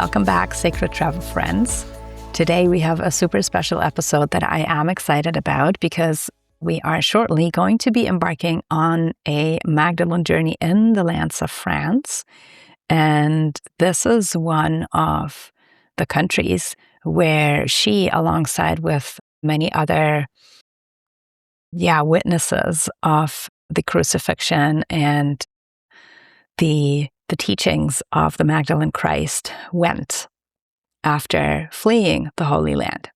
Welcome back, Sacred Travel friends. Today we have a super special episode that I am excited about because we are shortly going to be embarking on a Magdalene journey in the lands of France. And this is one of the countries where she, alongside with many other witnesses of the crucifixion and the teachings of the Magdalene Christ, went after fleeing the Holy Land.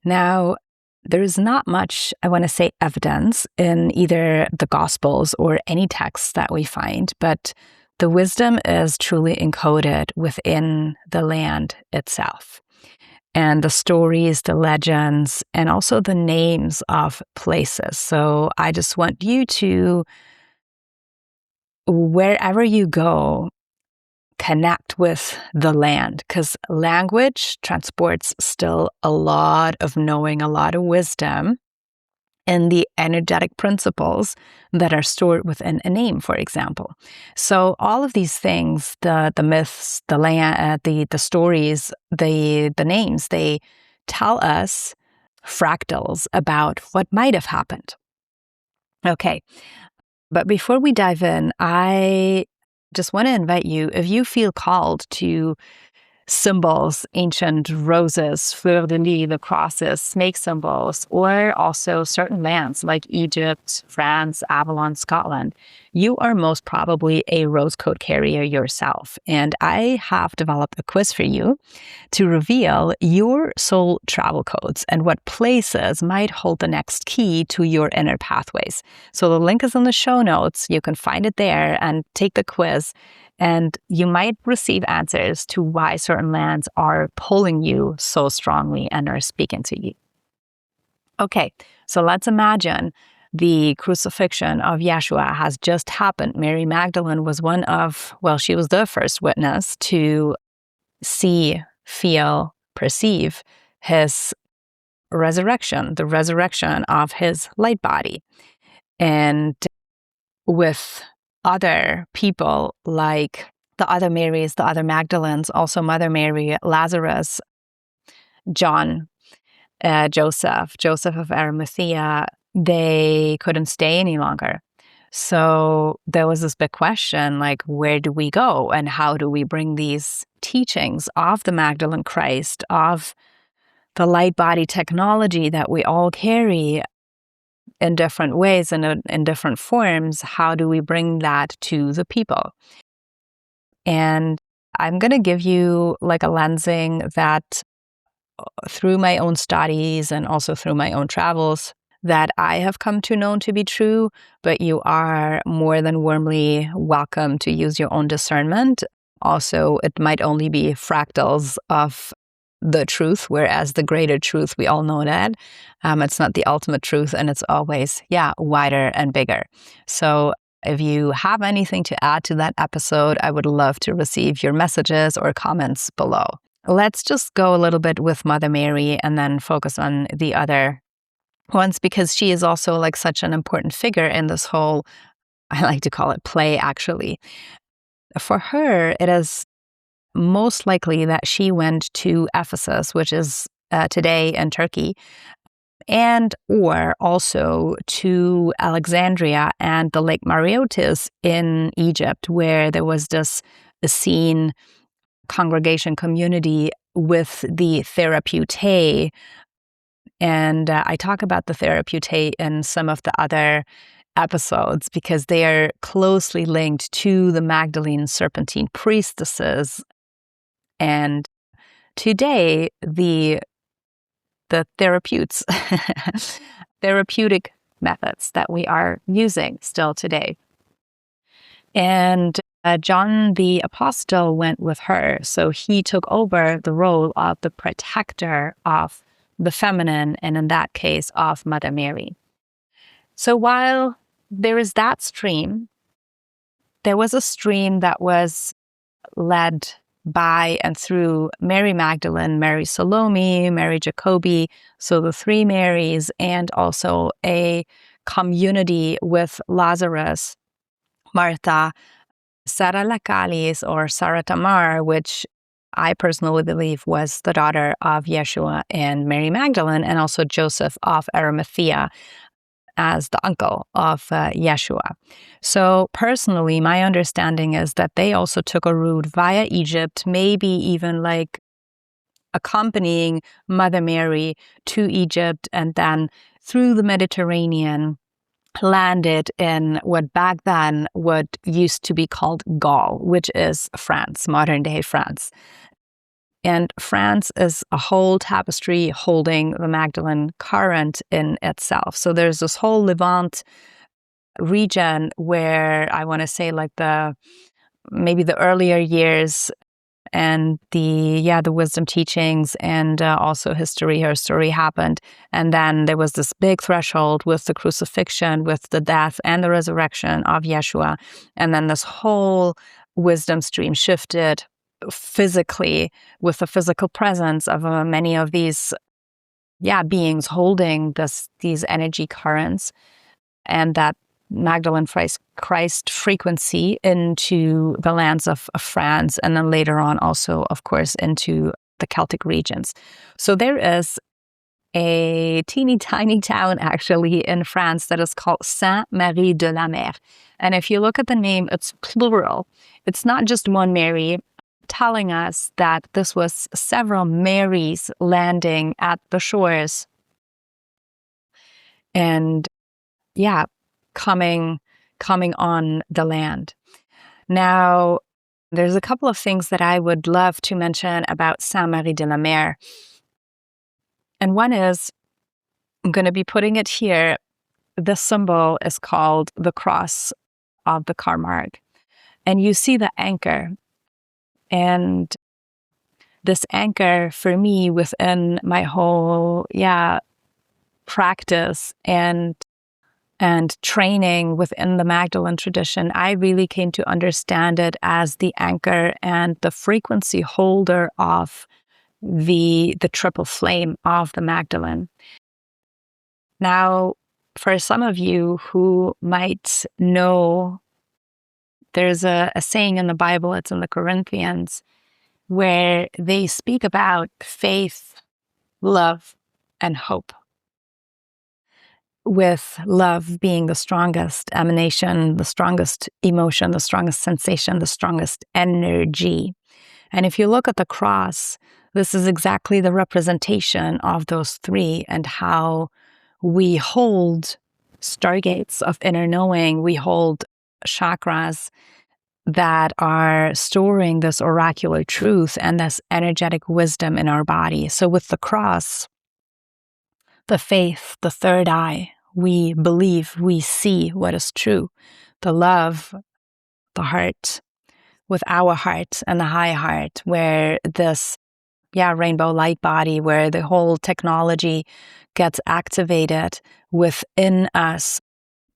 Now, there is not much, I want to say, evidence in either the Gospels or any texts that we find, but the wisdom is truly encoded within the land itself. And the stories, the legends, and also the names of places. So I just want you to, wherever you go, connect with the land, because language transports still a lot of knowing, a lot of wisdom, and the energetic principles that are stored within a name, for example. So all of these things, the myths, the land, the stories, the names, they tell us fractals about what might have happened. Okay, but before we dive in, I just want to invite you, if you feel called to symbols, ancient roses, fleurs-de-lis, the crosses, snake symbols, or also certain lands like Egypt, France, Avalon, Scotland, you are most probably a rose code carrier yourself. And I have developed a quiz for you to reveal your soul travel codes and what places might hold the next key to your inner pathways. So the link is in the show notes. You can find it there and take the quiz. And you might receive answers to why certain lands are pulling you so strongly and are speaking to you. Okay, so let's imagine the crucifixion of Yeshua has just happened. Mary Magdalene was she was the first witness to see, feel, perceive his resurrection, the resurrection of his light body. And with other people like the other Marys, the other Magdalenes, also Mother Mary, Lazarus, John, Joseph of Arimathea, they couldn't stay any longer. So there was this big question, like, where do we go and how do we bring these teachings of the Magdalene Christ, of the light body technology that we all carry in different ways and in different forms, how do we bring that to the people? And I'm going to give you like a lensing that through my own studies and also through my own travels that I have come to know to be true, but you are more than warmly welcome to use your own discernment. Also, it might only be fractals of the truth, whereas the greater truth, we all know that it's not the ultimate truth, and it's always, wider and bigger. So if you have anything to add to that episode, I would love to receive your messages or comments below. Let's just go a little bit with Mother Mary and then focus on the other ones, because she is also like such an important figure in this whole, I like to call it play, actually. For her, it is most likely that she went to Ephesus, which is today in Turkey, and or also to Alexandria and the Lake Mareotis in Egypt, where there was this Essene congregation community with the 𝗕𝗓𝗄𝗕. And I talk about the 𝗕𝗓𝗄𝗕 in some of the other episodes because they are closely linked to the Magdalene Serpentine priestesses. And today, the therapeutic methods that we are using still today. And John the Apostle went with her. So he took over the role of the protector of the feminine, and in that case, of Mother Mary. So while there is that stream, there was a stream that was led by and through Mary Magdalene, Mary Salome, Mary Jacobi, so the three Marys, and also a community with Lazarus, Martha, Sarah Lacalis, or Sarah Tamar, which I personally believe was the daughter of Yeshua and Mary Magdalene, and also Joseph of Arimathea as the uncle of Yeshua. So personally, my understanding is that they also took a route via Egypt, maybe even like accompanying Mother Mary to Egypt, and then through the Mediterranean landed in what back then used to be called Gaul, which is France, modern day France. And France is a whole tapestry holding the Magdalene current in itself. So there's this whole Levant region where I want to say like maybe the earlier years and the wisdom teachings and also history. Her story happened. And then there was this big threshold with the crucifixion, with the death and the resurrection of Yeshua. And then this whole wisdom stream shifted physically with the physical presence of many of these beings holding these energy currents, and that Magdalene Christ frequency into the lands of France, and then later on also, of course, into the Celtic regions. So there is a teeny tiny town actually in France that is called Saintes-Maries-de-la-Mer. And if you look at the name, it's plural. It's not just one Mary, telling us that this was several Marys landing at the shores and coming on the land. Now, there's a couple of things that I would love to mention about Sainte-Marie-de-la-Mer. And one is, I'm going to be putting it here, the symbol is called the cross of the 𝗪. And you see the anchor. And this anchor for me within my whole, practice and training within the Magdalene tradition, I really came to understand it as the anchor and the frequency holder of the triple flame of the Magdalene. Now, for some of you who might know, there's a saying in the Bible, it's in the Corinthians, where they speak about faith, love, and hope. With love being the strongest emanation, the strongest emotion, the strongest sensation, the strongest energy. And if you look at the cross, this is exactly the representation of those three, and how we hold stargates of inner knowing, we hold chakras that are storing this oracular truth and this energetic wisdom in our body. So with the cross, the faith, the third eye, we believe, we see what is true. The love, the heart, with our heart and the high heart, where this rainbow light body, where the whole technology gets activated within us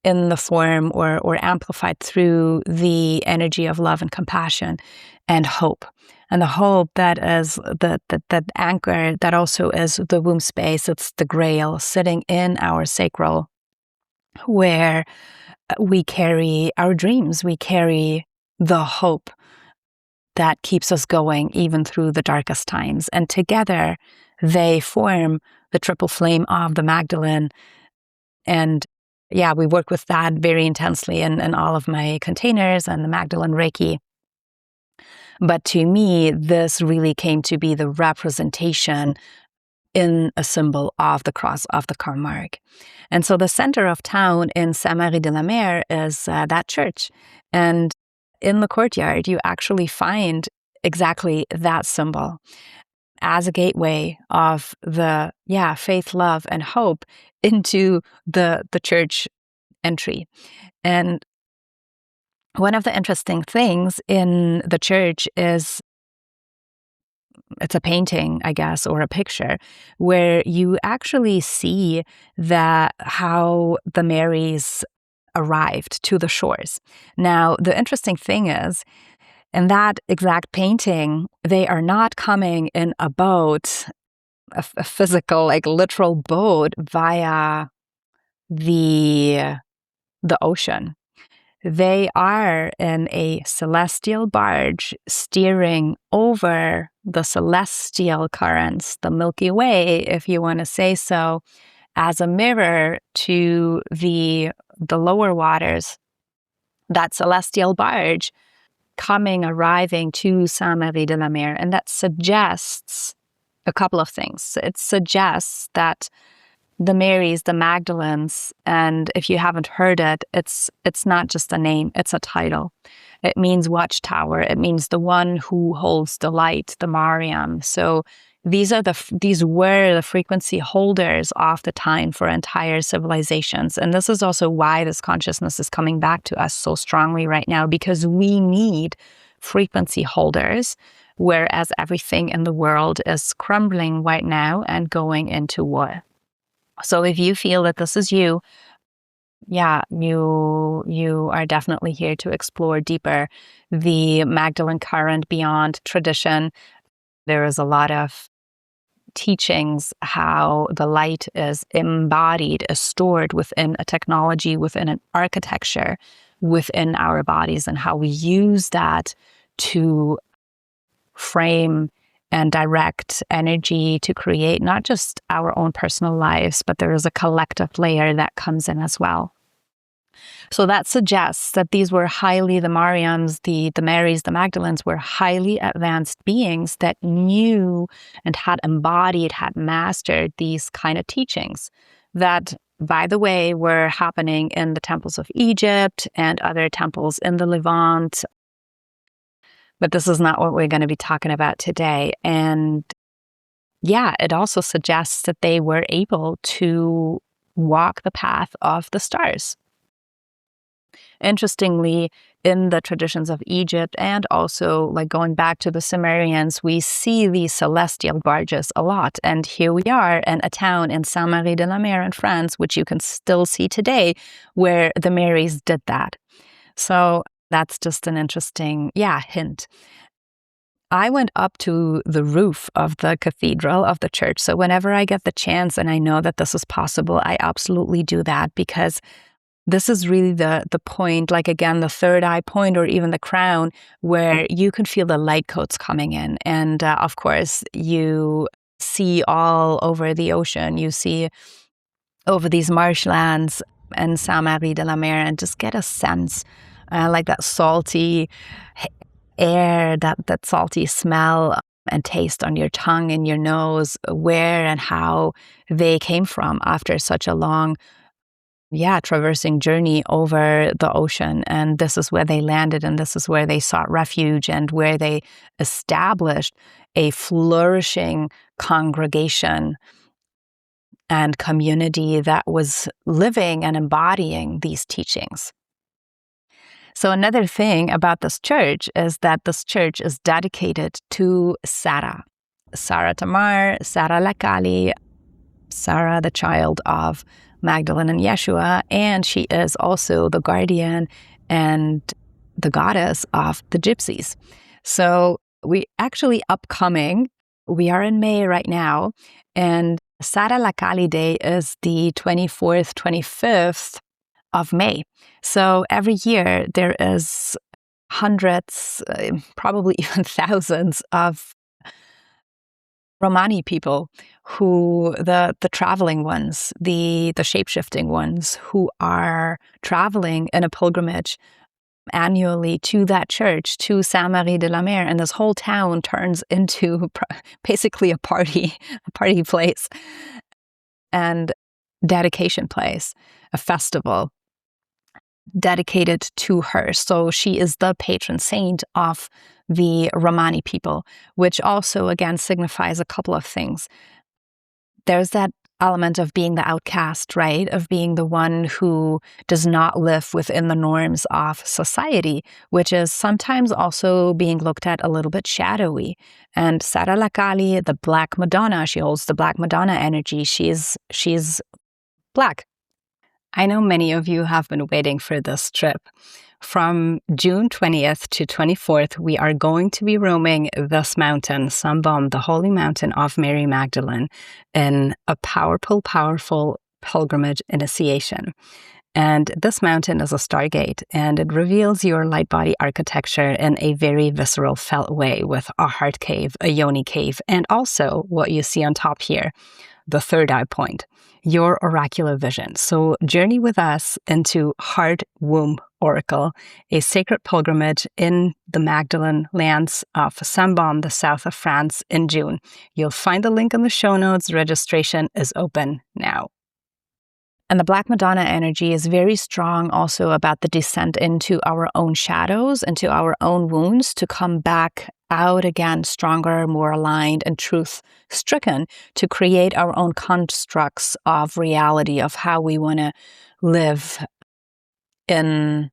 in the form or amplified through the energy of love and compassion and hope. And the hope that is that anchor that also is the womb space, it's the Grail sitting in our sacral, where we carry our dreams, we carry the hope that keeps us going even through the darkest times. And together they form the triple flame of the Magdalene. And we work with that very intensely in all of my containers and the Magdalene Reiki. But to me, this really came to be the representation in a symbol of the cross of the 𝗪. And so the center of town in Sainte-Marie-de-la-Mer is that church. And in the courtyard, you actually find exactly that symbol as a gateway of the faith, love, and hope into the church entry. And one of the interesting things in the church is it's a painting, I guess, or a picture, where you actually see how the Marys arrived to the shores. Now, the interesting thing is, in that exact painting, they are not coming in a boat, a physical, like literal boat via the ocean. they are in a celestial barge steering over the celestial currents, the Milky Way, if you want to say so, as a mirror to the lower waters. That celestial barge arriving to Saintes-Maries-de-la-Mer, and that suggests a couple of things. It suggests that the Marys, the Magdalenes, and if you haven't heard it, it's not just a name, it's a title. It means watchtower. It means the one who holds the light, the Mariam. So these were the frequency holders of the time for entire civilizations. And this is also why this consciousness is coming back to us so strongly right now, because we need frequency holders, whereas everything in the world is crumbling right now and going into war. So if you feel that this is you, you are definitely here to explore deeper the Magdalene current beyond tradition. There is a lot of teachings how the light is embodied, is stored within a technology, within an architecture, within our bodies, and how we use that to frame and direct energy to create not just our own personal lives, but there is a collective layer that comes in as well. So that suggests that these were the Mariams, the Marys, the Magdalenes were highly advanced beings that knew and had embodied, had mastered these kind of teachings that, by the way, were happening in the temples of Egypt and other temples in the Levant. But this is not what we're going to be talking about today. And it also suggests that they were able to walk the path of the stars. Interestingly, in the traditions of Egypt and also like going back to the Sumerians, we see these celestial barges a lot. And here we are in a town in Saintes-Maries-de-la-Mer in France, which you can still see today, where the Marys did that. So that's just an interesting, hint. I went up to the roof of the cathedral, of the church. So whenever I get the chance and I know that this is possible, I absolutely do that, because this is really the point, like again, the third eye point or even the crown, where you can feel the light codes coming in. And of course, you see all over the ocean, you see over these marshlands and Saintes-Maries-de-la-Mer, and just get a sense like that salty air, that salty smell and taste on your tongue and your nose, where and how they came from after such a long traversing journey over the ocean. And this is where they landed, and this is where they sought refuge, and where they established a flourishing congregation and community that was living and embodying these teachings. So another thing about this church is that this church is dedicated to Sarah Tamar, Sarah Lakali, Sarah, the child of Magdalene and Yeshua, and she is also the guardian and the goddess of the gypsies. So we actually we are in May right now, and Sarah Lakali Day is the 24th, 25th of May. So every year there is hundreds, probably even thousands of Romani people, who the traveling ones, the shape-shifting ones, who are traveling in a pilgrimage annually to that church, to Saintes-Maries-de-la-Mer, and this whole town turns into basically a party place and dedication place, a festival dedicated to her. So she is the patron saint of the Romani people, which also, again, signifies a couple of things. There's that element of being the outcast, right? Of being the one who does not live within the norms of society, which is sometimes also being looked at a little bit shadowy. And Sarah Lakali, the Black Madonna, she holds the Black Madonna energy. She's Black. I know many of you have been waiting for this trip. From June 20th to 24th, we are going to be roaming this mountain, Sainte-Baume, the holy mountain of Mary Magdalene, in a powerful pilgrimage initiation. And this mountain is a stargate, and it reveals your light body architecture in a very visceral, felt way with a heart cave, a yoni cave, and also what you see on top here, the third eye point, your oracular vision. So journey with us into Heart Womb Oracle, a sacred pilgrimage in the Magdalene lands of Sainte-Baume, the south of France, in June. You'll find the link in the show notes. Registration is open now. And the Black Madonna energy is very strong also about the descent into our own shadows, into our own wounds, to come back out again stronger, more aligned and truth-stricken, to create our own constructs of reality, of how we want to live in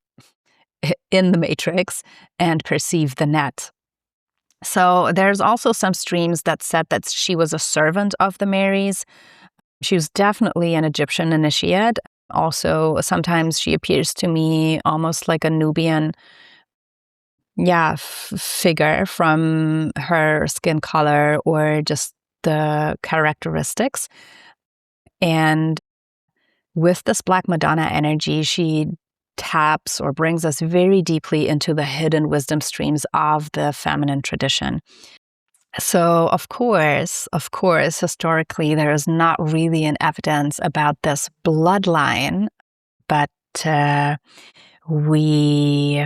the matrix and perceive the net. So there's also some streams that said that she was a servant of the Marys. She was definitely an Egyptian initiate. Also, sometimes she appears to me almost like a Nubian figure from her skin color or just the characteristics. And with this Black Madonna energy, she taps or brings us very deeply into the hidden wisdom streams of the feminine tradition. So, of course, historically, there is not really an evidence about this bloodline, but we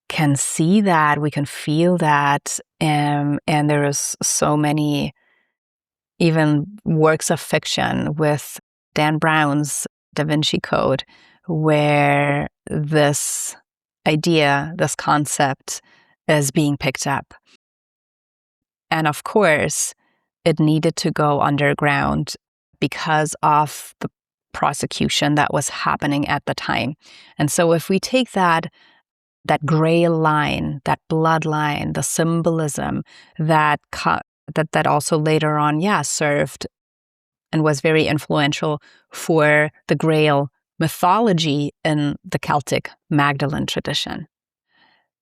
can see that, we can feel that, and there is so many even works of fiction with Dan Brown's 𝗵𝗵𝗃𝗃𝗃, where this idea, this concept is being picked up. And of course, it needed to go underground because of the prosecution that was happening at the time. And so if we take that Grail line, that bloodline, the symbolism that also later on, served and was very influential for the Grail mythology in the Celtic Magdalene tradition.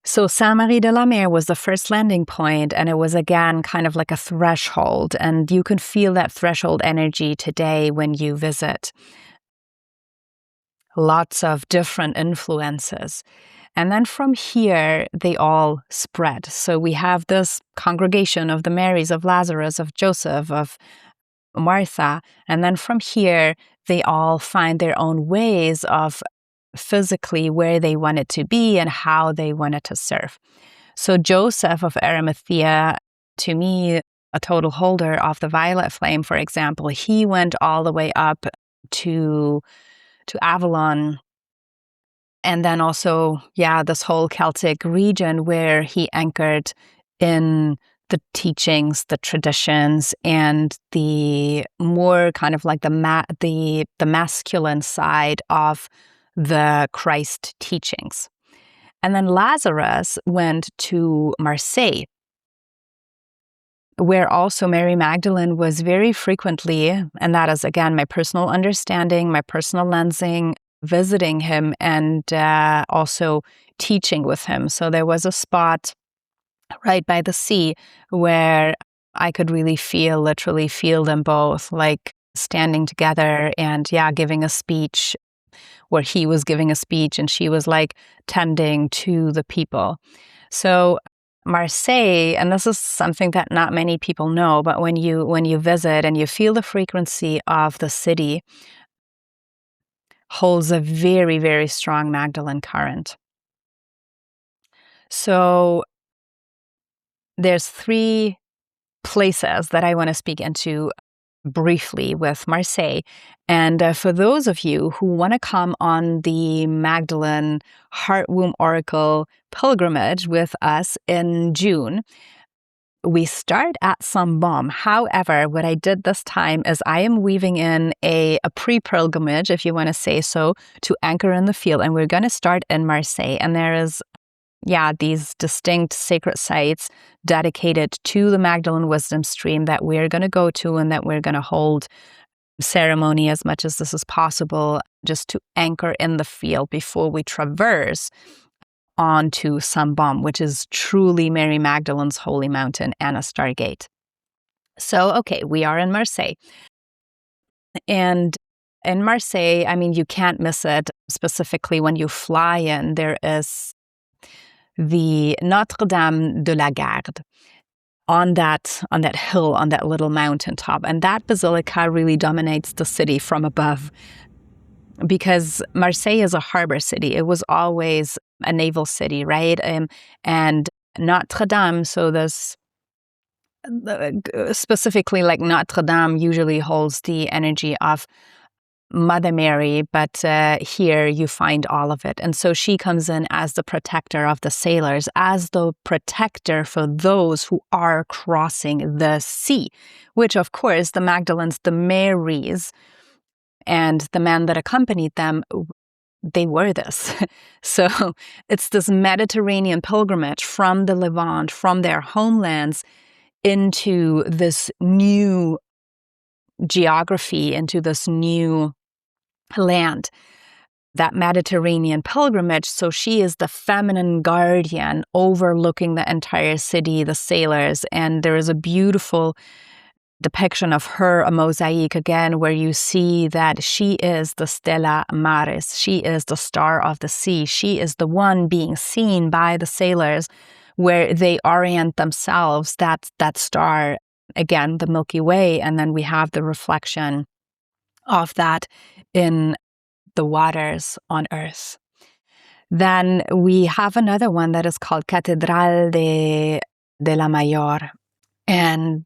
So Saintes-Maries-de-la-Mer was the first landing point, and it was again kind of like a threshold, and you can feel that threshold energy today when you visit. Lots of different influences. And then from here, they all spread. So we have this congregation of the Marys, of Lazarus, of Joseph, of Martha, and then from here, they all find their own ways of physically where they wanted to be and how they wanted to serve. So Joseph of Arimathea, to me, a total holder of the violet flame, for example, he went all the way up to Avalon, and then also, this whole Celtic region where he anchored in the teachings, the traditions, and the more kind of like the masculine side of the Christ teachings. And then Lazarus went to Marseille, where also Mary Magdalene was very frequently, and that is again my personal understanding, my personal lensing, visiting him and also teaching with him. So there was a spot right by the sea where I could really literally feel them both like standing together and giving a speech, where he was giving a speech and she was like tending to the people. So Marseille, and this is something that not many people know, but when you visit and you feel the frequency of the city, holds a very, very strong Magdalene current. So there's 3 places that I want to speak into briefly with Marseille. And for those of you who want to come on the Magdalene Heart Womb Oracle pilgrimage with us in June, we start at Sainte-Baume. However, what I did this time is I am weaving in a pre-pilgrimage, if you want to say so, to anchor in the field. And we're going to start in Marseille. And there is these distinct sacred sites dedicated to the Magdalene wisdom stream that we're going to go to and that we're going to hold ceremony as much as this is possible, just to anchor in the field before we traverse onto Sainte-Baume, which is truly Mary Magdalene's holy mountain and a stargate. So, okay, we are in Marseille. And in Marseille, I mean, you can't miss it. Specifically, when you fly in, there is the Notre-Dame-de-la-Garde on that hill, on that little mountaintop. And that basilica really dominates the city from above, because Marseille is a harbor city. It was always a naval city, right? And Notre Dame, so this specifically, like Notre Dame usually holds the energy of Mother Mary, but here you find all of it. And so she comes in as the protector of the sailors, as the protector for those who are crossing the sea, which of course the Magdalenes, the Marys, and the men that accompanied them, they were this. So it's this Mediterranean pilgrimage from the Levant, from their homelands, into this new geography, into this new land, that Mediterranean pilgrimage. So she is the feminine guardian overlooking the entire city, the sailors. And there is a beautiful depiction of her, a mosaic again, where you see that she is the Stella Maris. She is the star of the sea. She is the one being seen by the sailors, where they orient themselves, that star, again, the Milky Way, and then we have the reflection of that in the waters on earth. Then we have another one that is called Catedral-de-la-Mer. And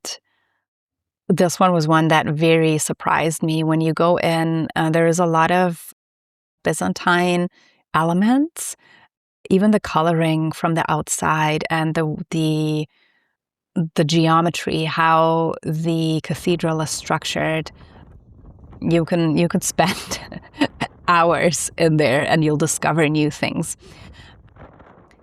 this one was one that very surprised me. When you go in, there is a lot of Byzantine elements, even the coloring from the outside, and the geometry, how the cathedral is structured. You could spend hours in there and you'll discover new things.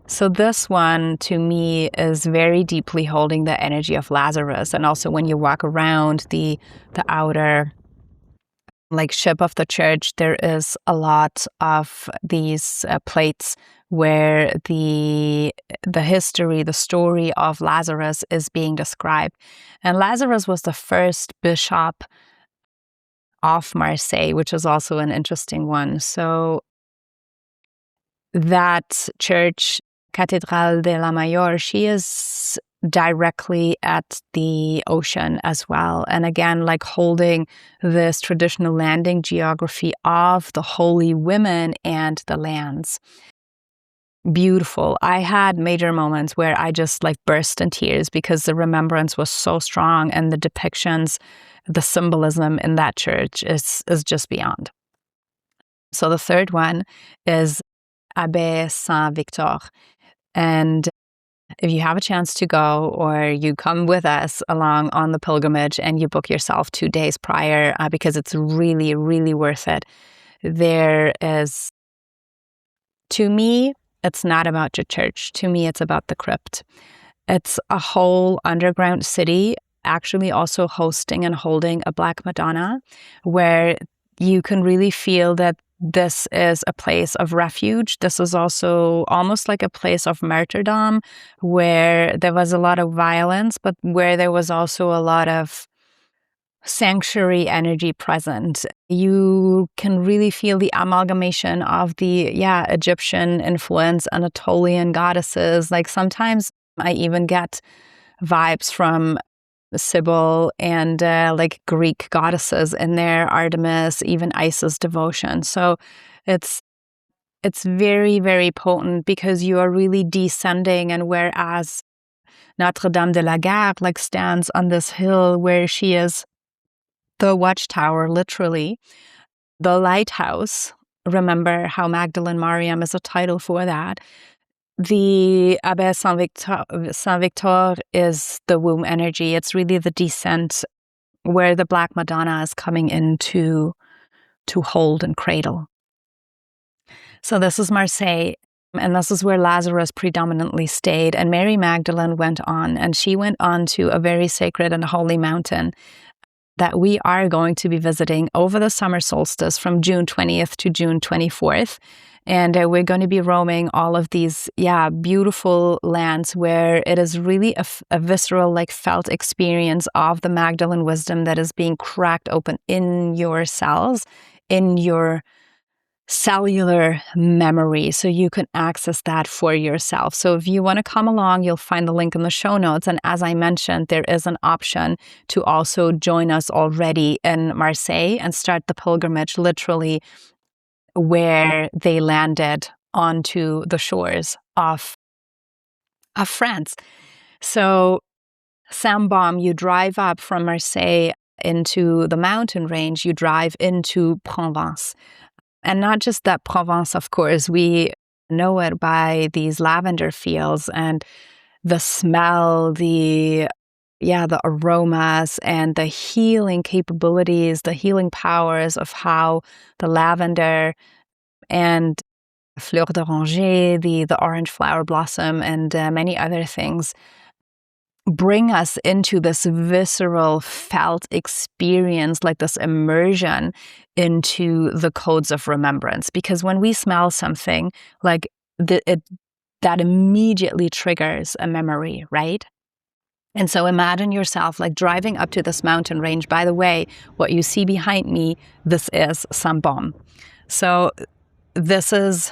So this one, to me, is very deeply holding the energy of Lazarus. And also when you walk around the outer ship of the church, there is a lot of these plates where the history, the story of Lazarus is being described. And Lazarus was the first bishop of Marseille, which is also an interesting one. So that church, Catedral-de-la-Mer, she is directly at the ocean as well. And again, holding this traditional landing geography of the holy women and the lands. Beautiful. I had major moments where I just burst in tears because the remembrance was so strong, and the depictions, the symbolism in that church is just beyond. So the third one is Abbé Saint-Victor. And if you have a chance to go, or you come with us along on the pilgrimage and you book yourself 2 days prior, because it's really, really worth it. There is, to me, it's not about your church. To me, it's about the crypt. It's a whole underground city, actually also hosting and holding a Black Madonna, where you can really feel that this is a place of refuge. This is also almost like a place of martyrdom, where there was a lot of violence, but where there was also a lot of sanctuary energy present. You can really feel the amalgamation of the Egyptian influence, Anatolian goddesses. Sometimes I even get vibes from Sibyl and Greek goddesses in there, Artemis, even Isis devotion. So it's very, very potent, because you are really descending. And whereas Notre-Dame-de-la-Garde stands on this hill where she is the watchtower, literally, the lighthouse. Remember how Magdalene Mariam is a title for that. The Abbé Saint-Victor is the womb energy. It's really the descent where the Black Madonna is coming in to hold and cradle. So this is Marseille, and this is where Lazarus predominantly stayed. And Mary Magdalene went on, and she went on to a very sacred and holy mountain that we are going to be visiting over the summer solstice from June 20th to June 24th. And we're going to be roaming all of these, beautiful lands where it is really a visceral, felt experience of the Magdalene wisdom that is being cracked open in your cells, in your cellular memory, so you can access that for yourself. So if you want to come along, you'll find the link in the show notes. And as I mentioned, there is an option to also join us already in Marseille and start the pilgrimage literally where they landed onto the shores of France. So Sainte-Baume, you drive up from Marseille into the mountain range, you drive into Provence. And not just that Provence, of course, we know it by these lavender fields and the smell, the aromas and the healing capabilities, the healing powers of how the lavender and fleur d'oranger, the orange flower blossom, and many other things bring us into this visceral felt experience, like this immersion into the codes of remembrance. Because when we smell something, like that immediately triggers a memory, right? And so imagine yourself like driving up to this mountain range. By the way, what you see behind me, this is Sainte-Baume. So this is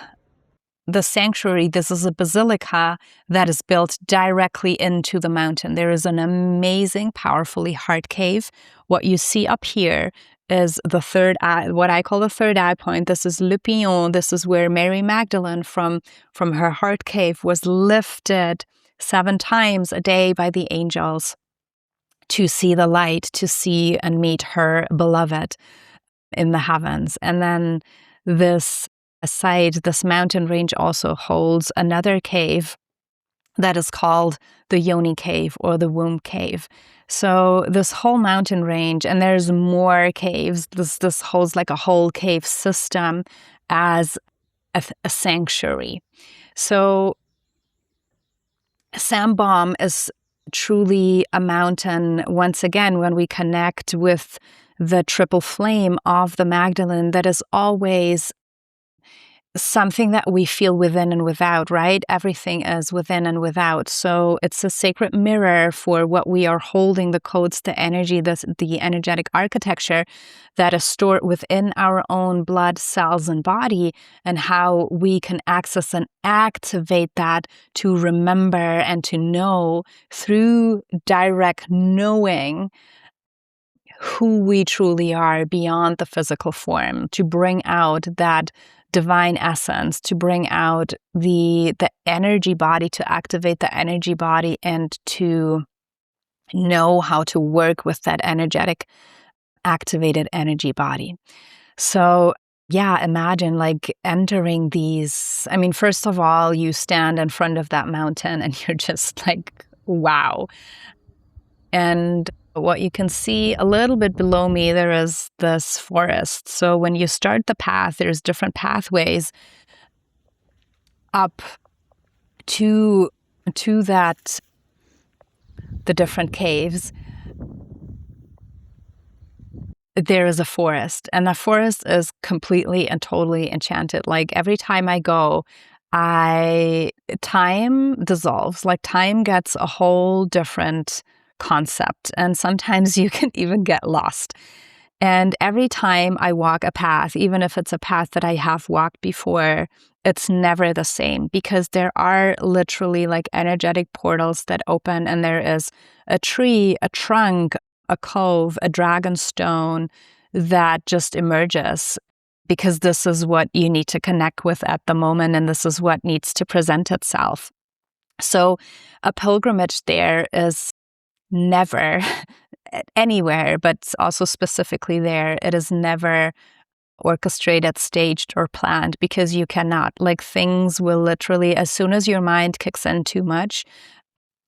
the sanctuary. This is a basilica that is built directly into the mountain. There is an amazing, powerfully heart cave. What you see up here is the third eye, what I call the third eye point. This is Le Pignon. This is where Mary Magdalene from her heart cave was lifted 7 times a day by the angels to see the light, to see and meet her beloved in the heavens. And then this mountain range also holds another cave that is called the 𝗻𝗎 cave or the womb cave. So this whole mountain range, and there's more caves, this holds like a whole cave system as a sanctuary. So Sainte-Baume is truly a mountain, once again, when we connect with the triple flame of the Magdalene, that is always something that we feel within and without, right? Everything is within and without. So it's a sacred mirror for what we are holding, the codes, the energy, the energetic architecture that is stored within our own blood cells and body, and how we can access and activate that to remember and to know through direct knowing who we truly are beyond the physical form, to bring out that divine essence, to bring out the energy body, to activate the energy body, and to know how to work with that energetic activated energy body. So yeah, imagine like entering these. I mean, first of all, you stand in front of that mountain and you're just like, wow. And what you can see a little bit below me, there is this forest. So when you start the path, there's different pathways up to that, the different caves. There is a forest, and the forest is completely and totally enchanted. Like every time I go, time dissolves, like time gets a whole different concept, and sometimes you can even get lost. And every time I walk a path, even if it's a path that I have walked before, it's never the same, because there are literally like energetic portals that open, and there is a tree, a trunk, a cove, a dragon stone that just emerges, because this is what you need to connect with at the moment, and this is what needs to present itself. So a pilgrimage there is never anywhere, but also specifically there, it is never orchestrated, staged, or planned, because you cannot. Like things will literally, as soon as your mind kicks in too much,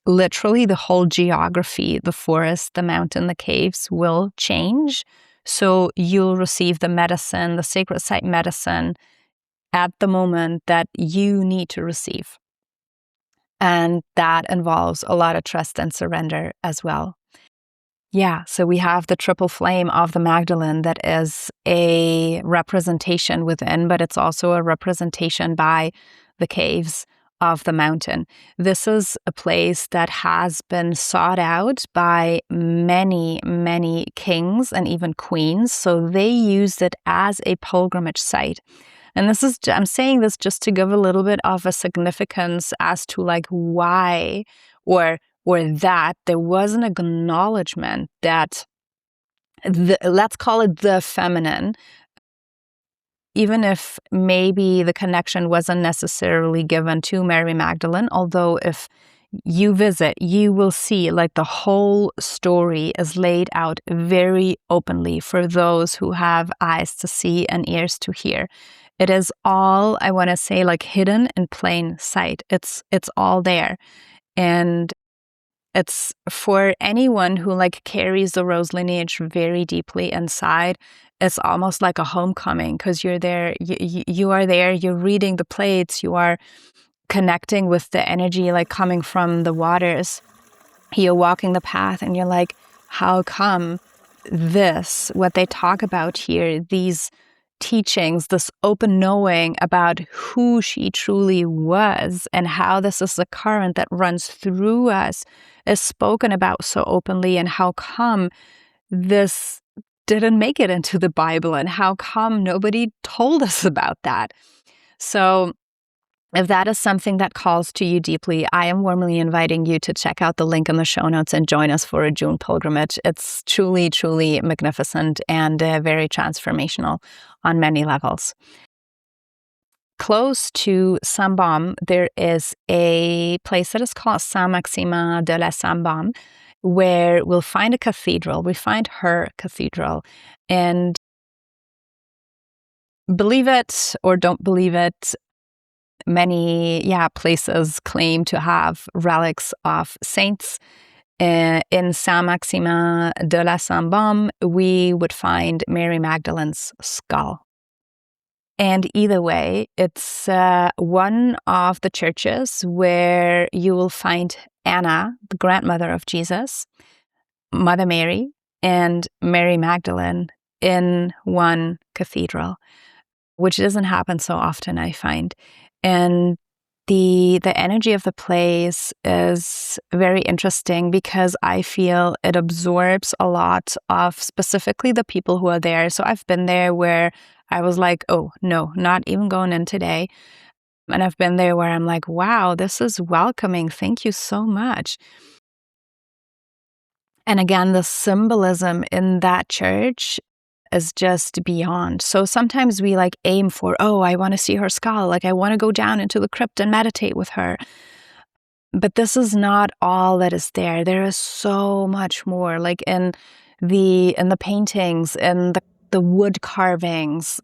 literally the whole geography, the forest, the mountain, the caves will change. So you'll receive the medicine, the sacred site medicine, at the moment that you need to receive. And that involves a lot of trust and surrender as well. Yeah, so we have the triple flame of the Magdalene that is a representation within, but it's also a representation by the caves of the mountain. This is a place that has been sought out by many, many kings and even queens. So they used it as a pilgrimage site. And this is, I'm saying this just to give a little bit of a significance as to like why or that there was an acknowledgement that let's call it the feminine, even if maybe the connection wasn't necessarily given to Mary Magdalene, although if you visit, you will see like the whole story is laid out very openly for those who have eyes to see and ears to hear. It is all, I want to say, like hidden in plain sight. It's all there. And it's for anyone who like carries the rose lineage very deeply inside. It's almost like a homecoming because you're there, you are there, you're reading the plates, you are connecting with the energy like coming from the waters. You're walking the path and you're like, how come this, what they talk about here, these teachings, this open knowing about who she truly was and how this is the current that runs through us is spoken about so openly, and how come this didn't make it into the Bible and how come nobody told us about that. So if that is something that calls to you deeply, I am warmly inviting you to check out the link in the show notes and join us for a June pilgrimage. It's truly, truly magnificent and very transformational on many levels. Close to Sainte-Baume, there is a place that is called Sainte-Maries-de-la-Mer, where we'll find a cathedral. We find her cathedral. And believe it or don't believe it, many places claim to have relics of saints. In Sainte-Maries-de-la-Mer, we would find Mary Magdalene's skull. And either way, it's one of the churches where you will find Anna, the grandmother of Jesus, Mother Mary, and Mary Magdalene in one cathedral, which doesn't happen so often, I find. And the energy of the place is very interesting because I feel it absorbs a lot of specifically the people who are there. So I've been there where I was like, oh, no, not even going in today. And I've been there where I'm like, wow, this is welcoming. Thank you so much. And again, the symbolism in that church is just beyond. So sometimes we like aim for, oh, I want to see her skull. Like I want to go down into the crypt and meditate with her. But this is not all that is there. There is so much more, like in the paintings, in the wood carvings.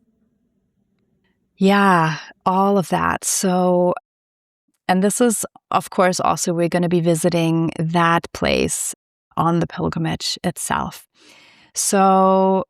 Yeah, all of that. So, and this is, of course, also we're going to be visiting that place on the pilgrimage itself. So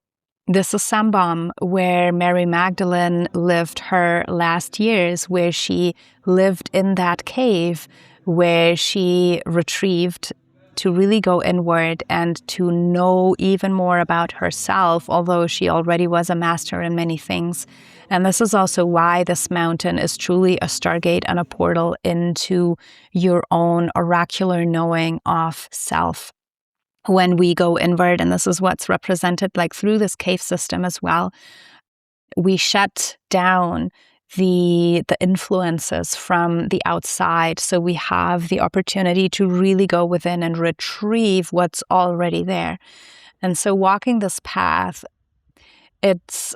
this is Sainte-Baume, where Mary Magdalene lived her last years, where she lived in that cave, where she retrieved to really go inward and to know even more about herself, although she already was a master in many things. And this is also why this mountain is truly a stargate and a portal into your own oracular knowing of self. When we go inward, and this is what's represented like through this cave system as well, we shut down the influences from the outside. So we have the opportunity to really go within and retrieve what's already there. And so walking this path, it's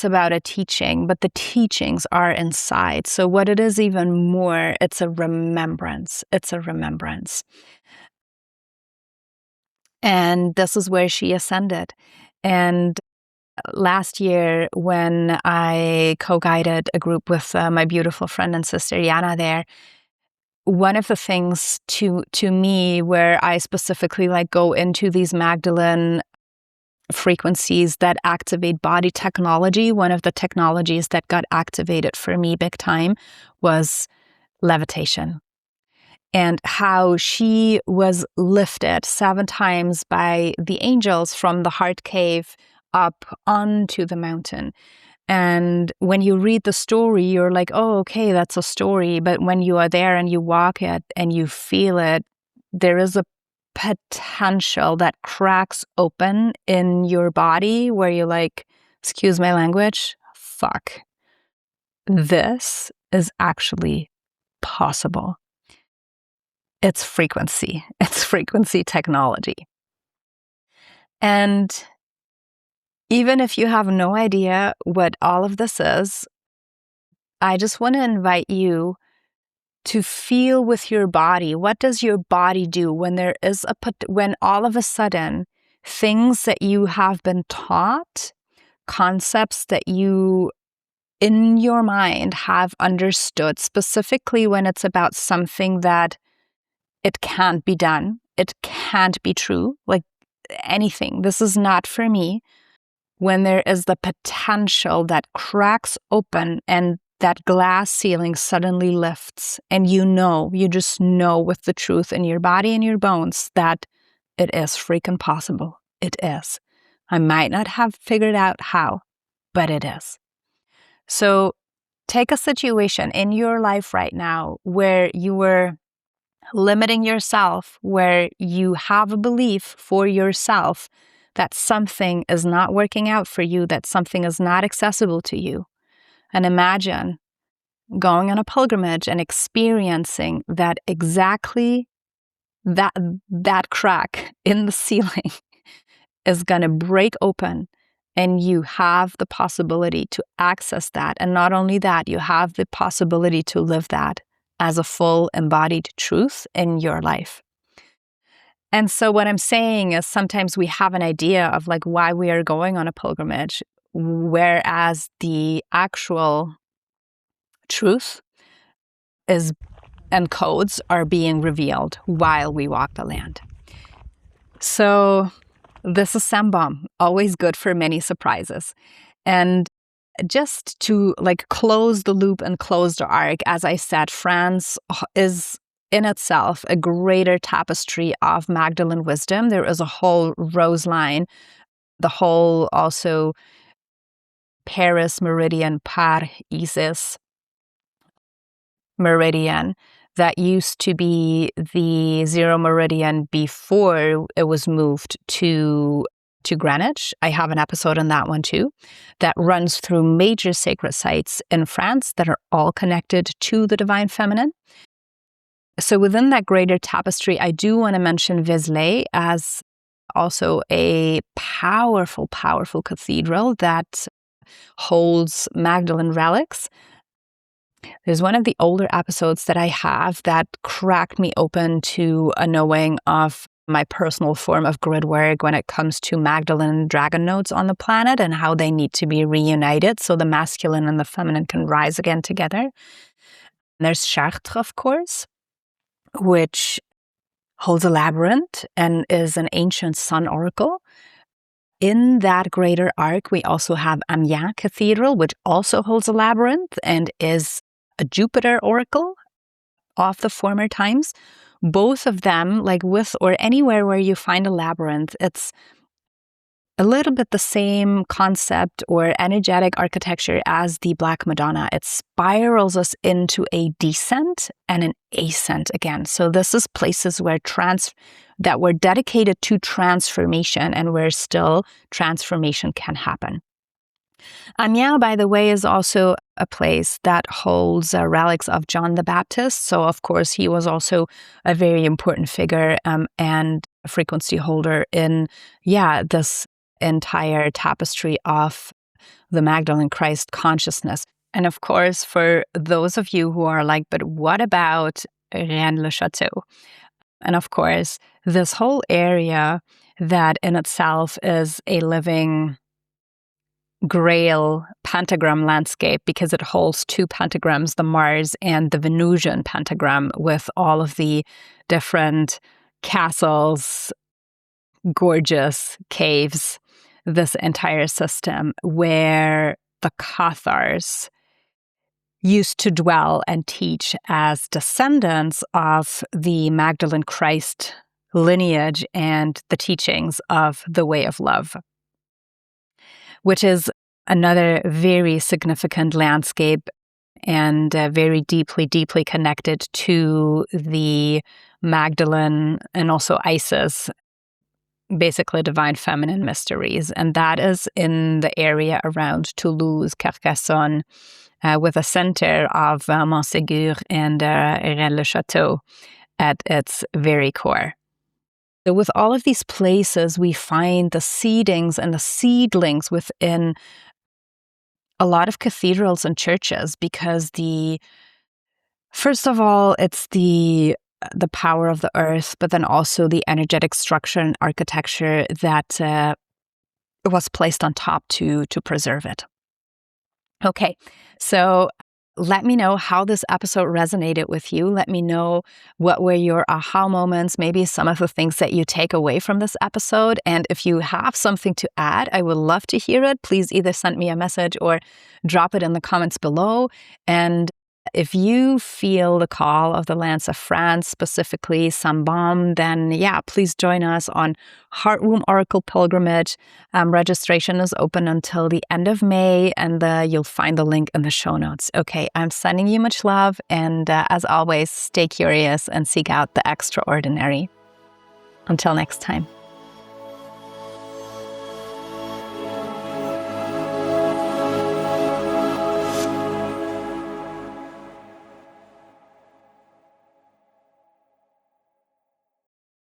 about a teaching, but the teachings are inside. So what it is even more, it's a remembrance. It's a remembrance. And this is where she ascended. And last year, when I co-guided a group with my beautiful friend and sister Yana there, one of the things to me where I specifically like go into these Magdalene frequencies that activate body technology, one of the technologies that got activated for me big time was levitation. And how she was lifted 7 times by the angels from the heart cave up onto the mountain. And when you read the story, you're like, oh, okay, that's a story. But when you are there and you walk it and you feel it, there is a potential that cracks open in your body where you're like, excuse my language, fuck. This is actually possible. It's frequency. It's frequency technology. And even if you have no idea what all of this is, I just want to invite you to feel with your body. What does your body do when there is when all of a sudden things that you have been taught, concepts that you in your mind have understood, specifically when it's about something that it can't be done, it can't be true, like anything. This is not for me. When there is the potential that cracks open and that glass ceiling suddenly lifts, and you just know with the truth in your body and your bones that it is freaking possible. It is. I might not have figured out how, but it is. So take a situation in your life right now where you were limiting yourself, where you have a belief for yourself that something is not working out for you, that something is not accessible to you. And imagine going on a pilgrimage and experiencing that exactly that crack in the ceiling is going to break open, and you have the possibility to access that. And not only that, you have the possibility to live that as a full embodied truth in your life. And so what I'm saying is sometimes we have an idea of like why we are going on a pilgrimage, whereas the actual truth is and codes are being revealed while we walk the land. So this is Sainte-Baume, always good for many surprises. And just to like close the loop and close the arc, as I said, France is in itself a greater tapestry of Magdalene wisdom. There is a whole rose line, the whole also Paris meridian, par Isis meridian, that used to be the zero meridian before it was moved to Greenwich. I have an episode on that one too, that runs through major sacred sites in France that are all connected to the divine feminine. So within that greater tapestry, I do want to mention 𝗲𝗍 as also a powerful, powerful cathedral that holds Magdalene relics. There's one of the older episodes that I have that cracked me open to a knowing of my personal form of grid work when it comes to Magdalene dragon nodes on the planet and how they need to be reunited so the masculine and the feminine can rise again together. And there's Chartres, of course, which holds a labyrinth and is an ancient sun oracle. In that greater arc, we also have Amiens Cathedral, which also holds a labyrinth and is a Jupiter oracle of the former times. Both of them, like with or anywhere where you find a labyrinth, it's a little bit the same concept or energetic architecture as the Black Madonna. It spirals us into a descent and an ascent again. So this is places where that were dedicated to transformation and where still transformation can happen. Amiens, by the way, is also a place that holds relics of John the Baptist. So, of course, he was also a very important figure and a frequency holder in, this entire tapestry of the Magdalene Christ consciousness. And of course, for those of you who are like, but what about Rennes-le-Château? And of course, this whole area that in itself is a living Grail pentagram landscape because it holds two pentagrams, the Mars and the Venusian pentagram, with all of the different castles, gorgeous caves, this entire system where the Cathars used to dwell and teach as descendants of the Magdalene Christ lineage and the teachings of the way of love, which is another very significant landscape and very deeply, deeply connected to the Magdalene and also Isis, basically divine feminine mysteries. And that is in the area around Toulouse, Carcassonne, with a center of Montségur and Rennes-le-Château at its very core. So with all of these places, we find the seedings and the seedlings within a lot of cathedrals and churches, because first of all, it's the power of the earth, but then also the energetic structure and architecture that was placed on top to preserve it. Okay, so let me know how this episode resonated with you. Let me know what were your aha moments, maybe some of the things that you take away from this episode. And if you have something to add, I would love to hear it. Please either send me a message or drop it in the comments below. And if you feel the call of the lands of France, specifically Sainte-Baume, then yeah, please join us on Heart-Womb Oracle Pilgrimage. Registration is open until the end of May, and you'll find the link in the show notes. Okay, I'm sending you much love, and as always, stay curious and seek out the extraordinary. Until next time.